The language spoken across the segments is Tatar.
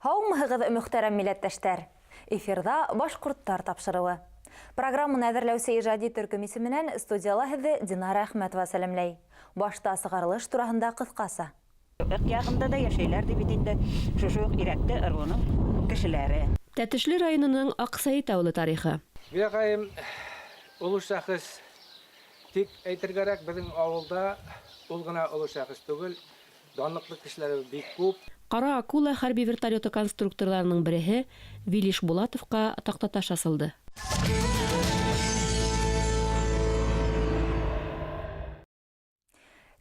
Һаумыһығыҙ мөхтәрәм милләттәштәр. Эфирда башҡорттар тапшырыуы. Программаны әҙерләүсе ижади төркөм исеменән студияла һеҙҙе Динара Әхмәтова сәләмләй. Башта сығарылыш тураһында ҡыҫҡаса. Яғында да йәшәйләр дип инде шушы Ирәкте ырыуының кешеләре. Тәтешле районының Аҡсайыт ауылы тарихы. Бигайым олы шәхес тик әйтергәрәк безнең авылда ул гына олы шәхес түгел, данлыклы кешеләр бик күп. Ҡара акула хәрби вертолеты конструкторларының береһе Вилиш Булатовҡа таҡтаташ асылды.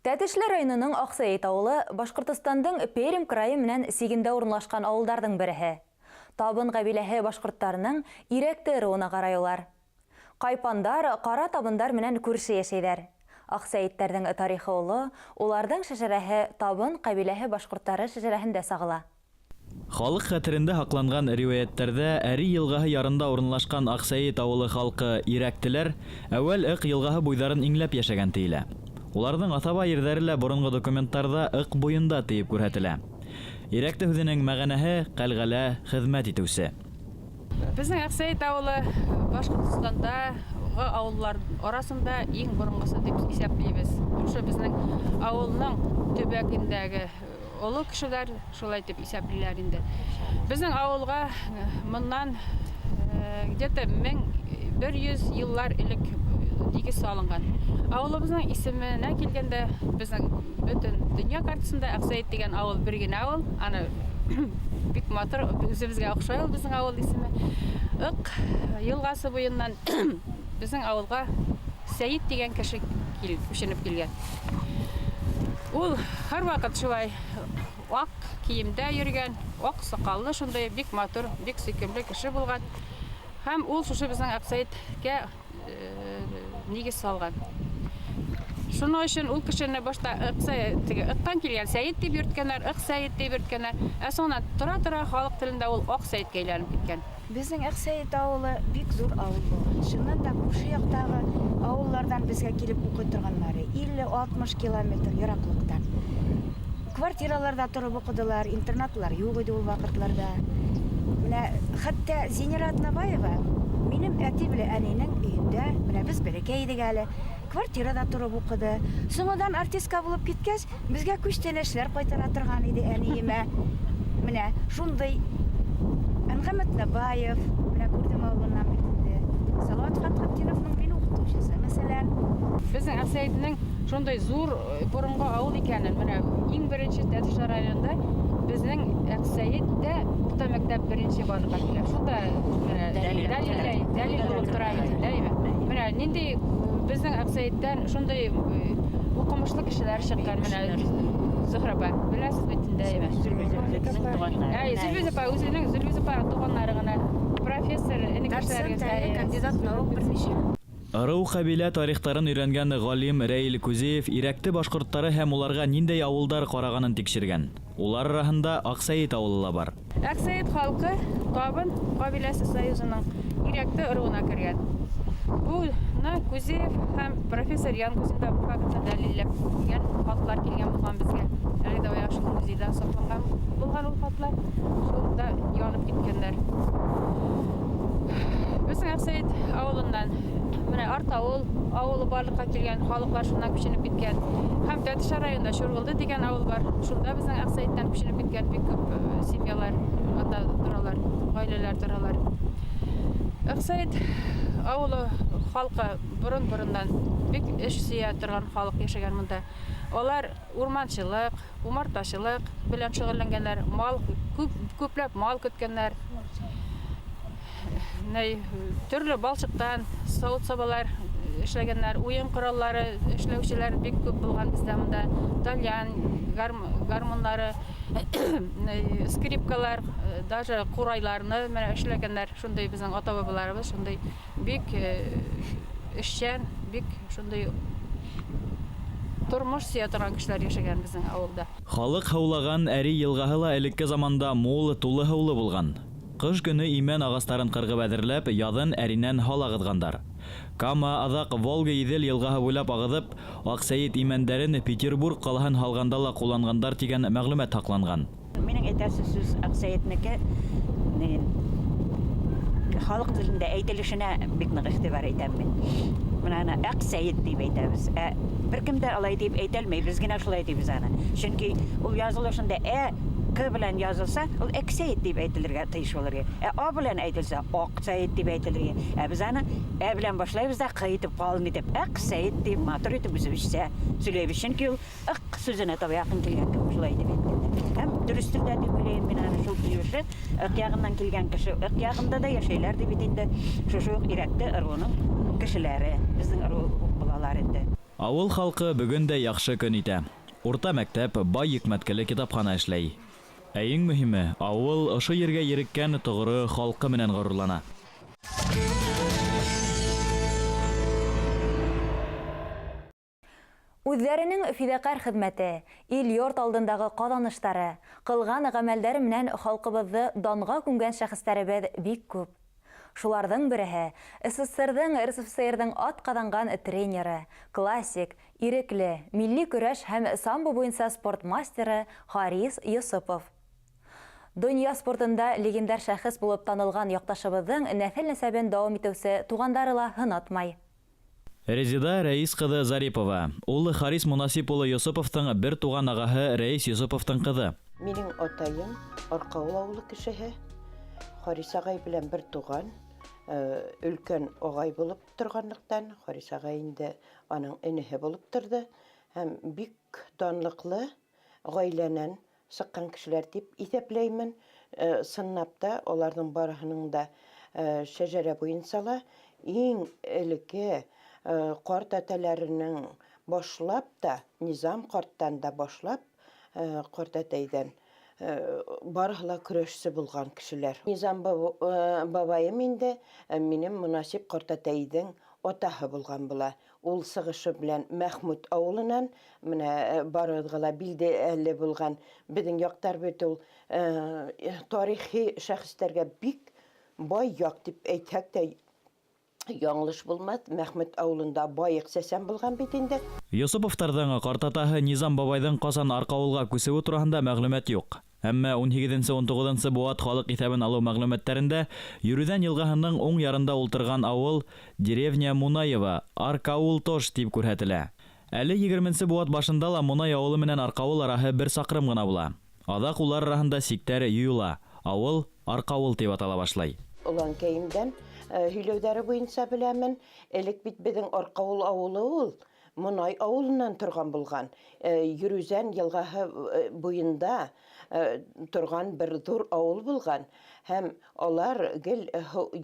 Тәтешле районының Аҡсайыт ауылы Башҡортостандың Пермь крайы менән сигендә урынлашҡан ауылдарҙың береһе. Табын ҡәбиләһе башҡорттарының Ирәкте ырыуына ҡарай. Ҡайпандар, ҡара табындар менән күрше йәшәйҙәр. Аҡсайыттәрҙең тарихы оло, уларҙың шәжәрәһе табын ҡәбиләһе башҡорттары шәжәрәһендә сағыла. Халыҡ хәтерендә һаҡланған риүәйәттәрҙә Әри йылғаһы ярында урынлашҡан Аҡсайыт ауылы халҡы Ирәктеләр әүәл Ыҡ йылғаһы буйҙарын иңләп йәшәгән тиелә. Уларҙың атаба ерҙәре лә боронғо документтарҙа Ыҡ буйында тейеп күрһәтелә. Ирәкте һүҙенең мәғәнәһе ҡәлғәлә хеҙмәт итеүсе. Безнең Аҡсайыт ауылы Башҡортостанда ауыллар арасында иң боронғосы дип исәпләйбез. Шушы безнең ауылның төбәгендәге олы кешеләр шулай дип исәпләйләр инде. Безнең ауылға моннан где-то 1100 йыллар элек нигеҙ салынған. Ауылыбызның исеменә килгәндә безнең бөтөн дөнья картасында Аҡсайыт дигән ауыл бер генә ауыл. Аны бик матур, үзебезгә оҡшай ул безнең ауыл исеме. Ыҡ йылғасы буйынан безнең ауылға Сәйет дигән кеше күченеп килгән. Ул һәр ваҡыт шулай аҡ кейемдә йөргән, аҡ саҡаллы, шундай бик матур, бик сөйкөмлө кеше булған. Һәм ул шушы безнең Аҡсайыткә нигеҙ салған. Шуның өсөн ул кешене башта Ыҡтан килгән Сәйет дип йөрөткәннәр, Ыҡ Сәйет дип йөрөткәннәр. Ә соңынан тора-тора халыҡ телендә ул Аҡ Сәйеткә әйләнеп киткән. Безнең Аҡсайыт ауылы бик зур ауыл булған. Шуннан да күрше яҡтағы ауыллардан беҙгә килеп уҡый торғаннары 50-60 километр йыраҡлыҡтан. Квартираларда тороп уҡыдылар, интернатлар юҡ иде ул ваҡытларда. Менә хәтта Зинера Атнабаева минем әти белән әнинең өйөндә, менә без бәләкәй идек әле, квартирада тороп уҡыды. Соңынан артистка булып киткәс, безгә күстәнәшләр ҡайтара торған иде әниемә. Менә шундай Әнғәмәт Набаев, менә күрдем ауылынан бит инде. Салауат Фатхетдиновның мин уҡытыусыһы, мәсәлән. Безнең Аҡсайытның шундай зур боронғо ауыл икәнен, менә иң беренсе Тәтешле районында безнең Аҡсайытта урта мәктәп беренсе барырға килә. Шунда дәлил булып тора иде. Менә ниндәй безнең Аҡсайыттан шундай уҡымышлы кешеләр сыҡҡан, менә Зөһрәбә, беләсез бит инде. Зөлфиз апа үзенең Зөлфиз апа туғаннары ғына профессор, кандидат наук берничә. Ырыу ҡәбилә тарихтарын өйрәнгән ғалим Рәил Күзеев Ирәкте башҡорттары һәм уларға ниндәй ауылдар ҡарағанын тикшергән. Улар араһында Аҡсайыт ауылы ла бар. Аҡсайыт халҡы Табын ҡәбиләсе союзының Ирәкте ырыуына кергән. Буны Күзеев һәм профессор Янгузинда бу фактны дәлилләп килгән фактлар килгән булган безгә. Әле дә аяҡ шул музейҙа саҡланған булган ул фактлар. Шунда янып киткәндәр. Безнең Аҡсайыт ауылынан менә Артауыл ауылы барлыҡҡа килгән, халыҡлар шунан күченеп киткән. Һәм Тәтешле районында Шурғылды дигән ауыл бар. Шунда безнең Аҡсайыттан күченеп киткән бик күп семьялар, ата торалар, ғаиләләр торалар. Аҡсайыт ауылы халҡы борон-борондан бик эш сөйә торған халыҡ йәшәгән монда. Алар урманчылык, умарташылык белән шөғөлләнгәннәр, күпләп мал көткәннәр. Төрлө балшыҡтан сауыт-сабалар эшләгәннәр, уйын ҡораллары эшләүселәр бик күп булған бездә монда. Тальян, гармунлары, скрипкалар, даже ҡурайларны эшләгәннәр. Шундай безнең ата-бабаларыбыҙ шундай бик эшчән, бик шундай тормош сөйә торған кешеләр йәшәгән безнең ауылда. Халыҡ һыулаған Әри йылғаһы ла элекке заманда мул, тулы һыулы булған. Ҡыш көнө имән ағастарын ҡырғып әҙерләп, яҙын әринән һал ағыҙғандар. Кама, аҙаҡ Волга-Иҙел йылғаһы буйлап ағыҙып, Аҡсайыт имәндәрен Петербург ҡалаһын һалғанда ла ҡулланғандар тигән мәғлүмәт һаҡланған. Менің әйтәсе сүз Ақсәйетнеке халық тілінде әйтелешенә бик нык игътибар итәм мин. Менә Ақсәйет дип әйтәбез. Бер кем дә алай дип әйтәлмәй, без генә шулай дибез аны. Чөнки ул язылышында К белән язылса, ул Ақсәйет дип әйтелергә тиеш булыр. А белән әйтелсә, Ақсәйет дип әйтелер. Без аны белән башлайбыз да К итеп калын итеп, Ақсәйет дип матур итеп үзебезчә сөйләйбез. Чөнки ул Ак сүзенә таба якын килгән кем шулай дип әйткән. Һәм дөрес телдә дип беләм мин аны шул килеше, Ак ягыннан килгән кеше, Ак ягында да яшәйләр дип инде. Шушы ирәкте ырыуның кешеләре, безнең ырыу балалар инде. Авыл халкы бүген дә яхшы көн итә. Урта мәктәп, бай икмәткеле китапхана эшләй. Ә иң мөһиме, авыл ошо ергә йөреккән тогыры халкы менән горурлана. Үзләренең фидакар хезмәте, ил-йорт алдындагы казанышлары, кылган гамәлләре менән халкыбызны данга күмгән шәхесләребез бик күп. Шуларның береһе СССРның, РСФСРның атказанган тренеры, классик, ирекле, милли көрәш һәм самбо буенча спорт мастеры Харис Юсупов. Дөнья спортында легендар шәхес булып танылган якташыбызның нәсел-нәсәбен дәвам итүсе тугандары ла хынатмай. Резида Рәис кызы Зарипова, улы Харис Мунасип улы Юсуповтың бер туган агаһы Рәис Юсуповтың кызы. Минең атайым Аркавыл авылы кешеһе. Харис агай белән бер туган, өлкән агай булып торганлыктан, Харис агай инде аның энеһе булып торды һәм бик данлыклы гаиләнән сыккан кешеләр дип исәпләймен. Сыннапта аларның барыһының да шәҗәрә буенча иң элекке карт әтәләренең башлап та, Низам карттан да башлап, карт әтәйдән барыһыла көрәшче булган кешеләр. Низам бабаем инде минем Мунасип карт әтәйдән атаһы булган була. Ул сыгышы белән Мәхмүд авылынан менә барыгыла билде әле булган безнең яктар бит ул тарихи шәхестәргә бик бай як дип әйтсәк тә яңлыш булмас. Мәхмүд авылында байык сәсән булган бит инде. Юсуповтарның карт атаһы Низам бабайдың касан Аркавылга күсеүе турында мәгълүмат юк. Әмма 18-19 буат халык исәбен алу мәгълүматларында Йөрүдән елгаһының уң ярында ултырган авыл деревня Мунаева, Аркавыл тош дип күрһәтелә. Әле 20 буат башында ла Мунай авылы менән Аркавыл араһы 1 сакрым гына була. Адак улар арасында сиктәр юыла. Авыл Аркавыл дип атала башлай. Улан кәйимдән һөйләүдәре буенча беләмен, элек бит безнең Аркавыл авылы ул Мунай авылыннан торган булган. Йөрүзән елгаһы буенда торган бер зур авыл булган. Һәм алар гел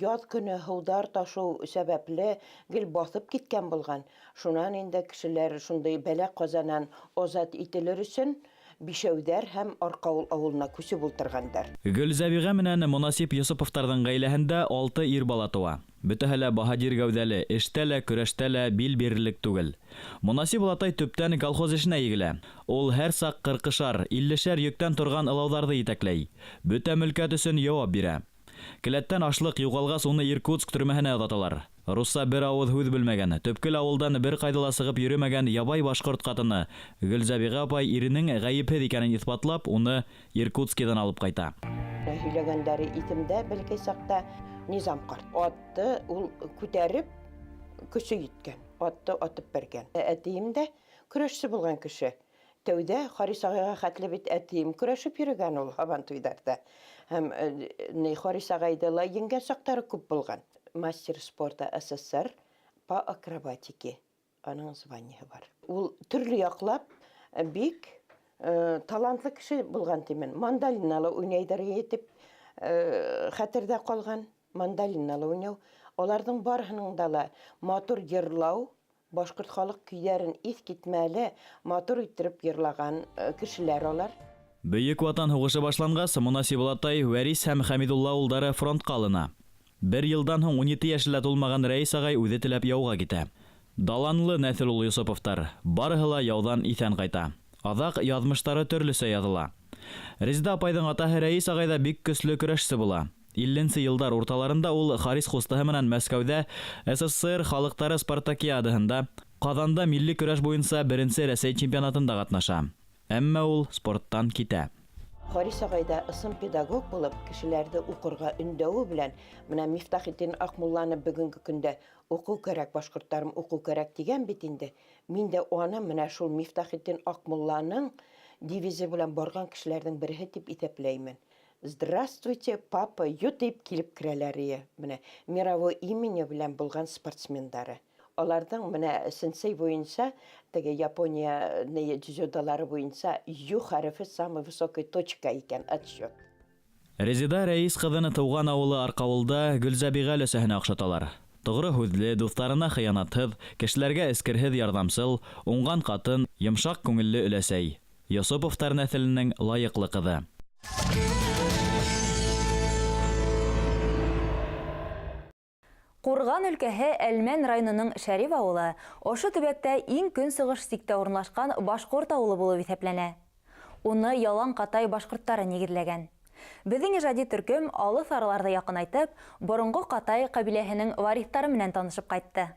яз көне һудар ташу сәбәпле гел басып киткән булган. Шуннан инде кешеләр шундый бәла казанан азат ителер өчен Бишәүдәр һәм Аркавыл авылына күчеп ултыргандар. Гөлзәбига менән Мунасип Юсуповтарның гаиләһендә 6 ир бала туа. Бөтәһе лә баһадир гәүдәле, эштә лә, көрәштә лә бил бирерлек түгел. Мунасип атай төптән колхоз эшенә егелә. Ул һәр сак 40-шар, 50-шәр йөктән торган ылауларны итәкләй. Бөтә мөлкәт өчен җавап бирә. Келәттән ашлык югалгас уны Иркутск төрмәһенә озаталар. Русса бер авыз һүз белмәгән, төпкел авылдан бер кайда ла сыгып йөрмәгән ябай башкорт катыны Гөлзәбига апай иренең гаепһез икәнен исбатлап, уны Иркутскидан алып кайта. Һөйләгәндәре итемдә бәлки сакта Низам карт. Атты ул күтәреп көче иткән. Атты атып бергән. Әтием дә көрәшче булган кеше. Тәүдә Харис агайга хәтле бит әтием көрәшеп йөргән ул Һабан туйдарда. Һәм Харис агайда ла еңгән сактары күп булган. Мастер спорта СССР по акробатике. Аның званиеһы бар. Ул төрле яклап бик талантлы кеше булган тимен. Мандалиналы уйнайдыр итеп хәтердә калган. Мандалиналы уйнау. Аларның барыһының да матур йырлау, башкорт халык көйләрен искитмәле, матур иттереп йырлаган кешеләр алар. Бөек ватан һугышы башлангас, Мунасип Атай, Вәрис һәм Хәмидулла улдары фронтка алына. 1 елдан һуң 17 яшьлә тулмаган Рәис агай үзе теләп яуга китә. Даланлы нәсел ул Юсуповтар. Барыһы ла яудан исән кайта. Адак язмыштары төрлесе языла. Резида апайдың атаһы Рәис агайда бик көчле көрәшче була. 50-нче елдар урталарында ул Харис хустаһы менән Мәскәүдә СССР халыктары спартакиадаһында, Казанда милли көрәш буенча 1-нче Рәсәй чемпионатында катнаша. Әмма ул спорттан китә. Харисагайда ысын педагог булып, кешеләрде укырга өндәүе белән, менә Мифтахетдин Акмулланы бүгенге көндә уку кирәк, башкортларым уку кирәк дигән бит инде. Мин дә аны менә шул Мифтахетдин Акмулланың дивизе белән барган кешеләрнең бере дип исәпләймен. Здравствуйте, папа, ютип килеп керәләр, менә мировой имени белән булган спортсмендары. Аларның менә сенсей буенча, теге Япония дзюдолары буенча ю хәрефе самый высокий точка икән, отсчет. Резида Рәис кызыны туган авылы Аркавылда Гөлзәбига өләсәһенә охшаталар. Тугры һүҙле, дуҫтарына хыянатһыҙ, кешеләргә эскерһеҙ ярҙамсыл, уңған ҡатын, йомшаҡ күңелле өләсәй. Йосоповтар нәҫеленең лайыҡлы ҡыҙы. Ҡурған өлкәһе Әлмән районының Шәриф ауылы ошо төбәктә иң көнсығыш сиктә урынлашҡан башҡорт ауылы булып иҫәпләнә. Уны ялан ҡатай башҡорттары нигеҙләгән. Беҙҙең ижади төркөм алыҫ араларҙы яҡынайтып, боронғо ҡатай ҡәбиләһенең варифтары менән танышып ҡайтты.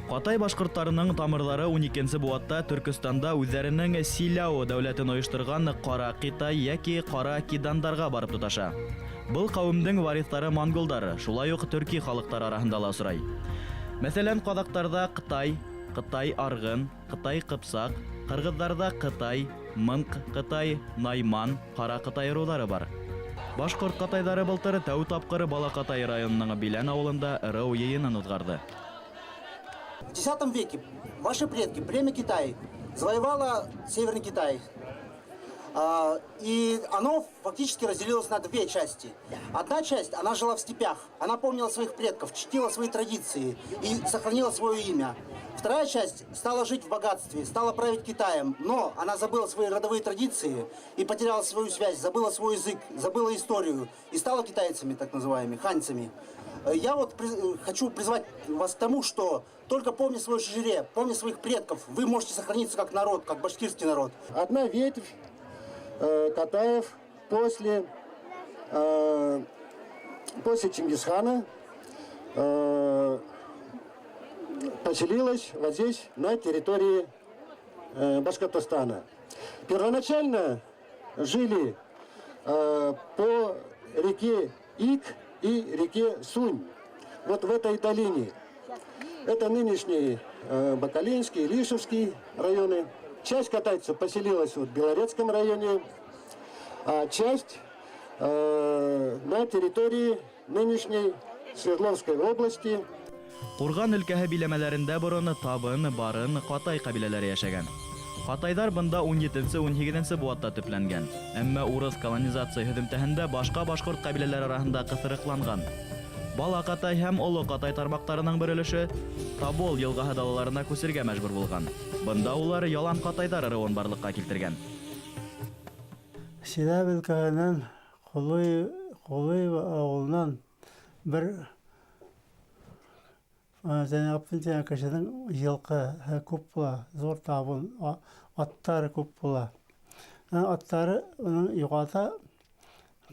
Ҡатай башҡорттарының тамырҙары 12-нсе быуатта Төркөстанда үҙҙәренең Силау дәүләтен ойоштырған ҡара Ҡитай йәки ҡара кидандарға барып тоташа. Был ҡәүемдең варифтары монголдары, шулай уҡ төрки халыҡтар араһында ла осрай. Мәҫәлән, ҡаҙаҡтарҙа Ҡытай, Ҡытай арғын, Ҡытай ҡыпсаҡ, ҡырғыҙҙарҙа Ҡытай, Мыңҡ Ҡытай, Найман, ҡара Ҡытай ырыуҙары бар. Башҡорт ҡатайҙары былтыр тәү тапҡыр Балаҡатай районының Билән ауылында ырыу йыйынын уҙғарҙы. В X веке ваши предки, племя Китай, завоевало Северный Китай. И оно фактически разделилось на две части. Одна часть, она жила в степях, она помнила своих предков, чтила свои традиции и сохранила свое имя. Вторая часть стала жить в богатстве, стала править Китаем, но она забыла свои родовые традиции и потеряла свою связь, забыла свой язык, забыла историю и стала китайцами, так называемыми, ханьцами. Я вот хочу призвать вас к тому, что только помня свое жире, помня своих предков, вы можете сохраниться как народ, как башкирский народ. Одна ветвь Катаев после Чингисхана поселилась вот здесь, на территории Башкортостана. Первоначально жили по реке Ик и реке Сунь, вот в этой долине. Это нынешние Бакалинский, Лишевский районы. Часть катайцев поселилась в Белорецком районе, а часть на территории нынешней Свердловской области. Ҡурған өлкәһе биләмәләрендә борон Табын, Барын, Ҡатай ҡәбиләләре йәшәгән. Ҡатайҙар бында 17-18 быуатта төпләнгән. Әммә урыҫ колонизация һөҙөмтәһендә башҡа башҡорт ҡәбиләләре араһында ҡыҫырыҡланған. Балаҡатай һәм Оло Ҡатай тармаҡтарының бер өлөшө Тобол йылғаһы далаларына күсергә мәжбүр булған. Бында улар ялан ҡатайҙар ырыуын барлыҡҡа килтергән. Силәб өлкәһенән Ҡолыева ауылынан бер Зәйнәптин тигән кешенең йылҡыһы күп була, зур табын, аттары күп була. Аттары уның юғата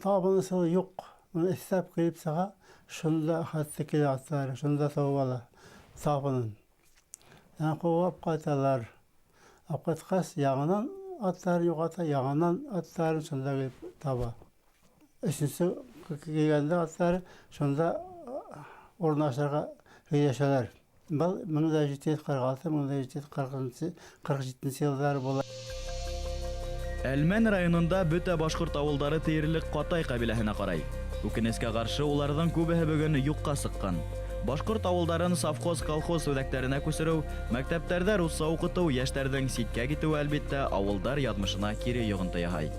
табынысы юҡ. Уны эҫләп килеп сыға, шунда хәтте килә аттары, шунда тауып ала табынын. Ҡыуып ҡайталар. Ҡайтҡас, яңынан аттары юғата, яңынан аттары шунда килеп таба. Өсөнсө килгәндә аттары шунда урынлашырға һөйләшәләр. Был 1746-1747 йылдары була. Әлмән районында бөтә башҡорт ауылдары тиерлек Ҡатай ҡәбиләһенә ҡарай. Үкенескә ҡаршы, уларҙың күбеһе бөгөн юҡҡа сыҡҡан. Башҡорт ауылдарын совхоз-колхоз үҙәктәренә күсереү, мәктәптәрҙә русса уҡытыу, йәштәрҙең ситкә китеүе, әлбиттә, ауылдар яҙмышына кире йоғонто яһай.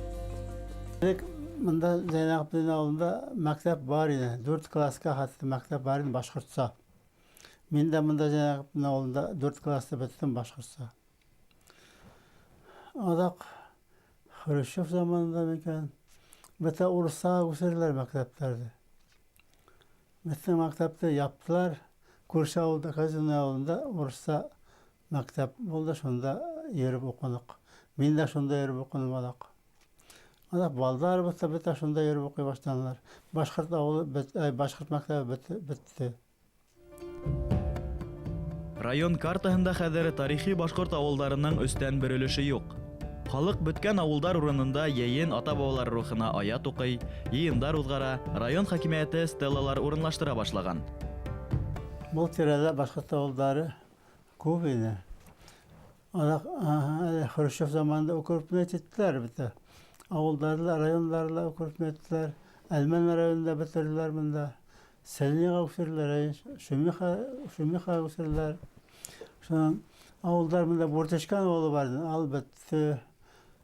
Бында Зәйнәптин ауылында мәктәп бар ине. 4 класска хатты мәктәп бар ине башҡортса. Мин дә бында Зәйнәптин ауылында 4 класты беттем башҡортса. Аҙаҡ Хрущев заманында микән бөтә урысса күсерҙеләр мәктәптәрҙе. Беҙҙең мәктәпте яптылар. Күрше ауылда, Казино ауылында урысса мәктәп булды, шунда йөрөп уҡыныҡ. Мин дә шунда йөрөп уҡыным аҙаҡ. Аҙаҡ балдарыбыҙ да бөтә шунда йөрөп уҡый башланылар. Башҡорт ауылы, башҡорт мәктәбе бөттө. Район картаһында хәҙер тарихи башҡорт ауылдарының өстән бер өлөшө юҡ. Халык бөткән авылдар урынында яйын ата-бабалар рухына аят укый, йыйындар узгара, район хакимияте стеллалар урынлаштыра башлаган. Бұл тирәдә Башкорт авылдары күп иде. Хрущев заманында укрупнять иттеләр бит. Авылдарлар, районларда укрупнять иттеләр. Әлмән районында бетерделәр монда. Сәлнига үстерделәр, Шумиха үстерделәр. Шуннан авылдар монда Буртышкан авылы бар, албетте.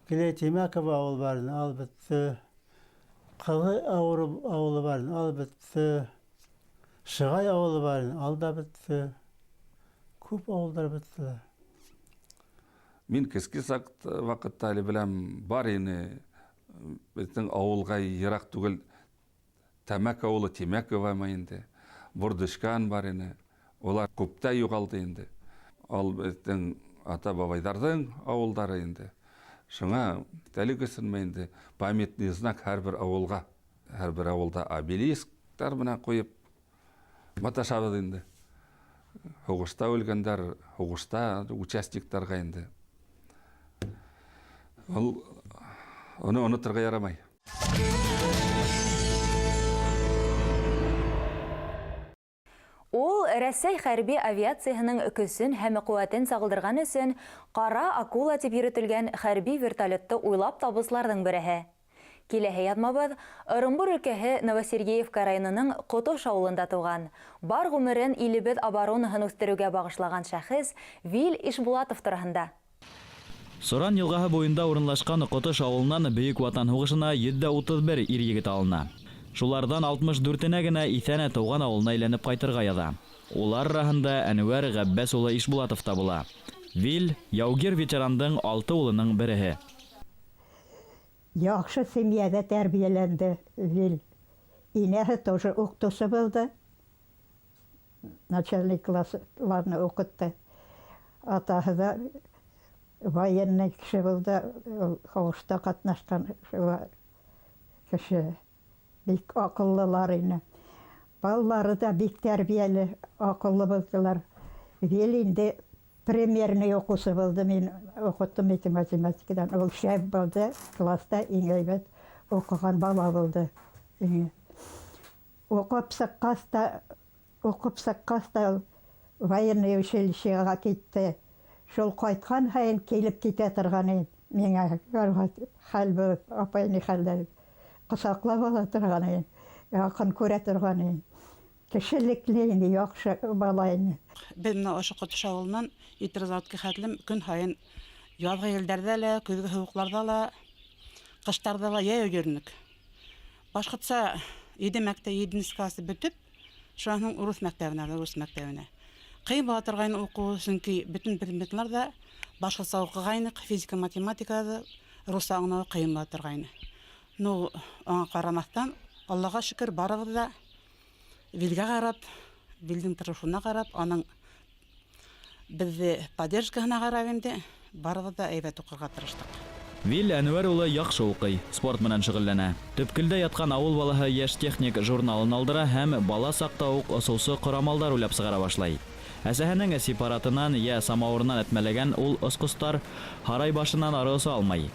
Киле Тимакова авылы бар, албетте. Кылы авылы бар, албетте. Шыгай авылы бар, алда бетте. Күп авылдар беттеләр. Мин кеске вакытта әле беләм бар ине. Безнең авылга ерак түгел Тәмәк авылы Тимәкова инде. Бурдышкан бар ине. Олар күптә югалды инде. Ал безнең ата-бабайларның авылдары инде. Шуңа тәлегесен инде памятный знак һәрбер авылга, һәрбер авылда обелисктар менә куеп маташабыз инде. Хугышта үлгәндәр, хугышта участниктарга инде. Оны онытырга ярамай. Ул Рәсәй хәрби авиацияһының көсөн һәм куәтен сагылдырган өсөн Кара акула дип йөртелгән хәрби вертолетты уйлап табысларның береһе. Киләһе ятмабыз Ырымбур өлкәһе Новосергеевка районының Котош авылында туган, бар гомерен илебез оборонаһын үстерүгә багышлаган шәхес Вил Ишбулатов турында. Соран елгаһы буенда урынлашкан Котош авылынан Бөек Ватан һугышына 731 ир-егет алына. Шулардан 64-нә генә исәнә туган авылына әйләнеп кайтырга яза. Улар арасында Әнвәр Габбәс улы Ишбулатов та була. Вил яугир ветерандың 6 улының береһе. Яхшы семьяда тәрбияләнде Вил. Инәһе тоже укытучы булды. Начальник классларны укытты. Атаһы да военный кеше булды. Һугышта катнашкан кеше. Бик акыллылар ине. Балалары да бик тәрбияле, акыллы булдылар. Вил инде примерный укучы булды. Мин укыттым математикадан. Ул шәп булды. Класста иң әйбәт укыган бала булды. Укып сыккаста военный училищега китте. Шул кайткан һайын килеп китә торган иде. Миңа хәл булып, апайны хәлдә кысаклап ала торган иде. Якын күрә торган иде. Кешелекле инде, яхшы бала иде. Без менә ошо Котош авылыннан итразатка хәтлем көн һайын язгы елләрдә лә, көзге һавыкларда ла, кыштарда ла яй йөрнек. Башкортса 7 классы бетеп, шуның урыс мәктәбенә. Кыйын була торган уку, чөнки бөтен предметлар да башкортса укыгайнык, физика, математикада, рус аңлау кыйын була торган. Ну, аңа карамастан, Аллага шөкер, барыбыз да Вилгә карап, Вилдин тырышуына карап, аның безне поддержкаһына карап инде, барыбыз да әйбәт укырга тырыштык. Вил Әнвәр улы яхшы укый, спорт менән шөгыльләнә. Төпкелдә яткан авыл балаһы Яшь техник журналын алдыра һәм бала сакта ук осылсы корамалдар уйлап сыгара башлай. Әсәһенең сепаратынан я самавырынан әтмәләгән ул оскустар һарай башыннан арыса алмай.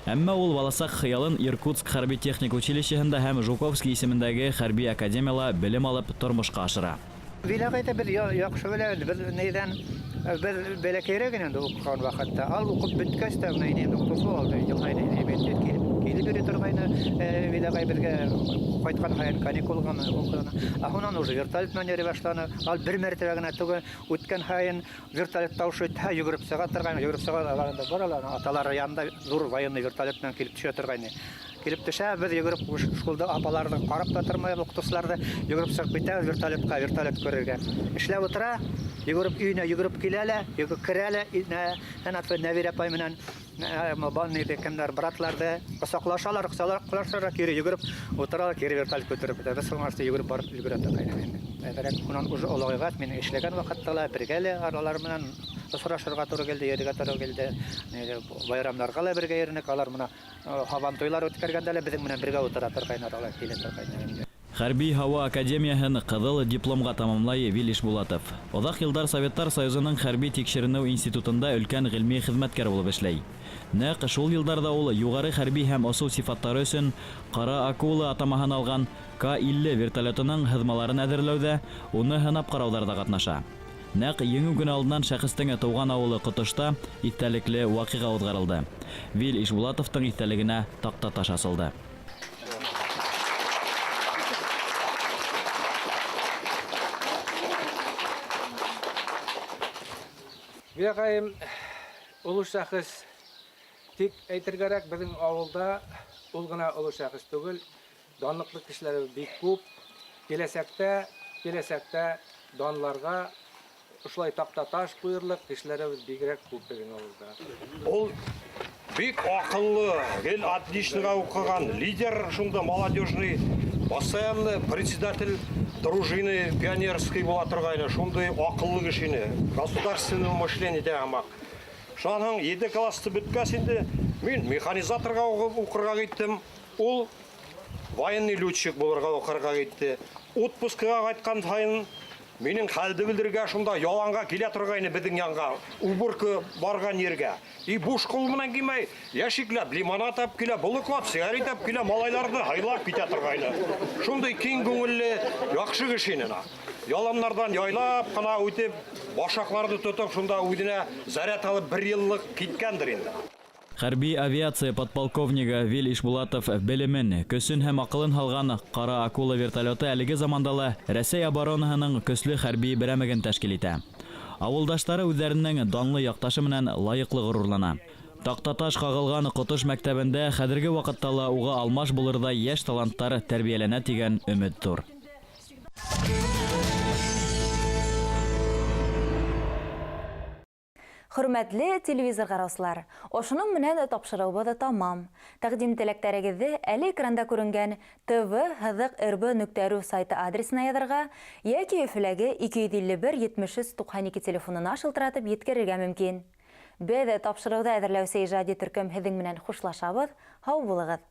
Әмма ул баласак хыялын Иркутск хәрби техник училищеһында һәм Жуковский исемендәге хәрби академияла белем алып тормышка ашыра. Виләгәйтә бер яхшы беләбез, без нидән бер бәләкәйрәк инде укыган вакытта. Ал укып беткәч тә менә инде укытучы алды. Елгайны әйбәт килеп йөри торгайны, виләгәй бергә кайткан һайын каникулга укыган. Ахунан уже вертолет менән йөри башланы. Ал бер мәртәбә генә түгел, үткән һайын вертолет таушы та йөгереп сыга торгайны, йөгереп сыга алганда баралар, аталары янында зур военный вертолет менән килеп төшә торгайны. Килеп төшә, без йөгереп школда апаларны карап та тормай, укытучыларда йөгереп сыгып китә вертолет күрергә. Эшләп утыра, йөгереп өенә йөгереп киләләр, йөгереп керәләр, әнәт Нәвир апай менән мабанны кемнәр братларда кысаклашалар, кире йөгереп утыралар, кире вертолет күтәреп китә. Без соңгысында йөгереп барып өлгерә торгайны. Әбәрәк унан уже олыгыгат мин эшләгән вакытта бергәле аралар менән сорашырга туры келде, йөргә туры келде. Байрамнарга ла бергә йөрнек, алар менә хаван туйлар үткәргәндә лә безнең менән бергә утыра торгайнар, алар килә торгайнар. Хәрби һава академияһын кызыл дипломга тамамлай Вил Ишбулатов. Озак елдар Советтар Союзының хәрби тикшеренү институтында өлкән гыйльми хезмәткәр булып эшләй. Нәқ шул йылдарда ул югары хәрби һәм осул сифаттары өсөн Кара акула атамаһын алган К-50 вертолетының һыҙмаларын әҙерләүҙә, уны һынап ҡарауҙарҙа ҡатнаша. Нәқ еңеү көнө алдынан шәхестең тыуған ауылы Ҡотошта иҫтәлекле ваҡиға уҙғарылды. Вил Ишбулатовтың иҫтәлегенә таҡта таш асылды. Беғайым олы шәхес тик әйтергәрәк безнең авылда ул гына олы шәхес түгел, данлыклы кешеләр бик күп. Киләсәктә данларга ушулай таҡта таш ҡуйырлыҡ кешеләребеҙ бигерәк күп безнең авылда. Ул бик аҡыллы, гел отличныйға уҡыған лидер, шунда молодежный, постоянно председатель дружины пионерской була торғайны, шундай аҡыллы кешене, государственное мышление дәгәмәк. Шунан 7 класты бөткәс инде, мин механизаторға уҡырға киттем, ул военный летчик булырға уҡырға китте. Отпускыға ҡайтҡан һайын минең хәлде белдергә шунда яланға килә торғайны беҙҙең янға, уборка барған ергә. И буш ҡул менән килмәй, йәшикләп, лимонад тап килә, булыҡлап, сигарет тап килә, малайларҙы һайлап китә торғайны. Шундай киң күңелле, яҡшы кешене. Яланнардан яйлап ҡына үтеп, башаҡларҙы тотоп, шунда үҙенә заряд алып 1 йыллыҡ киткәндер инде. Хәрби авиация подполковнигі Вил Ишбулатов белемен, көсөн һәм аҡылын һалған Ҡара акула вертолеты әлеге заманда Рәсәй оборонаһының көслө хәрби берәмеген тәшкил итә. Ауылдаштары үҙҙәренең данлы яҡташы менән лайыҡлы ғорурлана. Таҡтаташ ҡағылған Ҡотош мәктәбендә хәҙерге ваҡытта ла уға алмаш булырҙай йәш таланттар тәрбиәләнә тигән өмөт тур. Хөрмәтле телевизор ҡараусылар, ошоноң менән тапшырыуыбыҙ тамам. Тәҡдим теләктәрегеҙҙе әле экранда күренгән tv-rb.ru сайты адресына яҙырға йәки Өфөләге 251-73-92 телефонына шылтыратып еткерергә мөмкин. Беҙ тапшырыуҙы әҙерләүсе ижади төркөм һеҙҙең менән хушлашабыҙ. Һау булығыҙ!